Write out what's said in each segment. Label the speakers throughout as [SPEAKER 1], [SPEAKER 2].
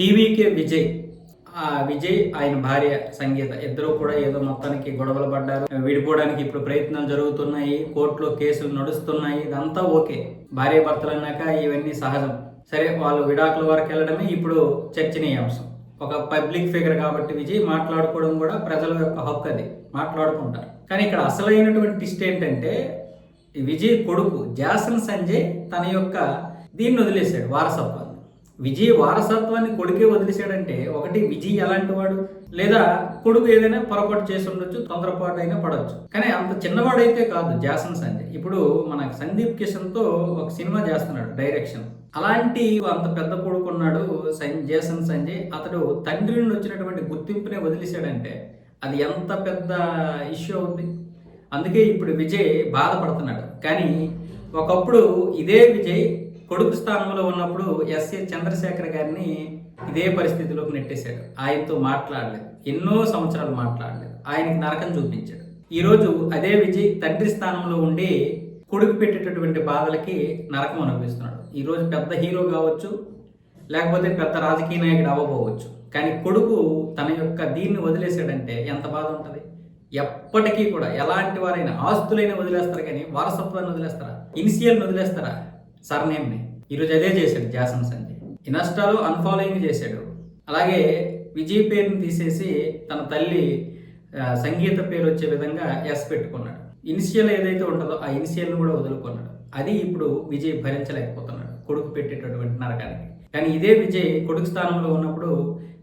[SPEAKER 1] TVK Vijay Vijay ఆయన భార్య సంగీత ఇద్దరు కూడా ఏదో మొత్తానికి గొడవలు పడ్డారు. విడిపోవడానికి ఇప్పుడు ప్రయత్నాలు జరుగుతున్నాయి, కోర్టులో కేసులు నడుస్తున్నాయి. ఇదంతా ఓకే, భార్య భర్తలు అన్నాక ఇవన్నీ సహజం. సరే, వాళ్ళు విడాకుల వరకు వెళ్ళడమే ఇప్పుడు చర్చనీయాంశం. ఒక పబ్లిక్ ఫిగర్ కాబట్టి విజయ్ మాట్లాడుకోవడం కూడా ప్రజల యొక్క హక్కు, అది మాట్లాడుకుంటారు. కానీ ఇక్కడ అసలైనటువంటి ట్విస్ట్ ఏంటంటే, విజయ్ కొడుకు జాసన్ సంజయ్ తన యొక్క దీన్ని వదిలేశాడు, వారసత్వాన్ని. విజయ్ వారసత్వాన్ని కొడుకే వదిలేశాడంటే, ఒకటి విజయ్ ఎలాంటి వాడు, లేదా కొడుకు ఏదైనా పొరపాటు చేసి ఉండొచ్చు, తొందరపాటు అయినా పడవచ్చు. కానీ అంత చిన్నవాడైతే కాదు జాసన్ సంజయ్. ఇప్పుడు మన సందీప్ కిషన్తో ఒక సినిమా చేస్తున్నాడు డైరెక్షన్. అలాంటి అంత పెద్ద కొడుకు ఉన్నాడు జాసన్ సంజయ్. అతడు తండ్రి నుండి వచ్చినటువంటి గుర్తింపునే వదిలేశాడంటే అది ఎంత పెద్ద ఇష్యూ అవుతుంది. అందుకే ఇప్పుడు విజయ్ బాధపడుతున్నాడు. కానీ ఒకప్పుడు ఇదే విజయ్ కొడుకు స్థానంలో ఉన్నప్పుడు ఎస్ఏ చంద్రశేఖర్ గారిని ఇదే పరిస్థితిలోకి నెట్టేశాడు. ఆయనతో మాట్లాడలేదు, ఎన్నో సంవత్సరాలు మాట్లాడలేదు, ఆయనకి నరకం చూపించాడు. ఈరోజు అదే విజయ్ తండ్రి స్థానంలో ఉండి కొడుకు పెట్టేటటువంటి బాధలకి నరకం అనిపిస్తున్నాడు. ఈరోజు పెద్ద హీరో కావచ్చు, లేకపోతే పెద్ద రాజకీయ నాయకుడు అవ్వబోవచ్చు. కానీ కొడుకు తన యొక్క దీన్ని వదిలేశాడంటే ఎంత బాధ ఉంటుంది. ఎప్పటికీ కూడా ఎలాంటి వారైనా ఆస్తులైనా వదిలేస్తారు, కానీ వారసత్వాన్ని వదిలేస్తారా, ఇనిషియల్ని వదిలేస్తారా, సర్నేమ్ని? ఈరోజు అదే చేశాడు జాసన్ సంజయ్. ఇన్స్టాలో అన్ఫాలోయింగ్ చేశాడు. అలాగే విజయ్ పేరుని తీసేసి తన తల్లి సంగీత పేరు వచ్చే విధంగా ఎస్ పెట్టుకున్నాడు. ఇనిషియల్ ఏదైతే ఉంటుందో ఆ ఇనిషియల్ని కూడా వదులుకున్నాడు. అది ఇప్పుడు విజయ్ భరించలేకపోతున్నాడు, కొడుకు పెట్టేటటువంటి నరకానికి. కానీ ఇదే విజయ్ కొడుకు స్థానంలో ఉన్నప్పుడు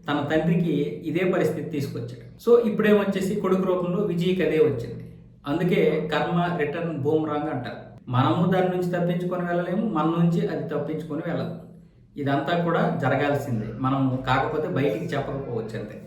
[SPEAKER 1] తన తండ్రికి ఇదే పరిస్థితి తీసుకొచ్చాడు. సో ఇప్పుడేమొచ్చేసి కొడుకు రూపంలో విజయ్కి అదే వచ్చింది. అందుకే కర్మ రిటర్న్ బూమరాంగ్ అంటారు. మనము దాని నుంచి తప్పించుకొని వెళ్ళలేము, మన నుంచి అది తప్పించుకొని వెళ్ళదు. ఇదంతా కూడా జరగాల్సిందే, మనం కాకపోతే బయటికి చెప్పకపోవచ్చు అంతే.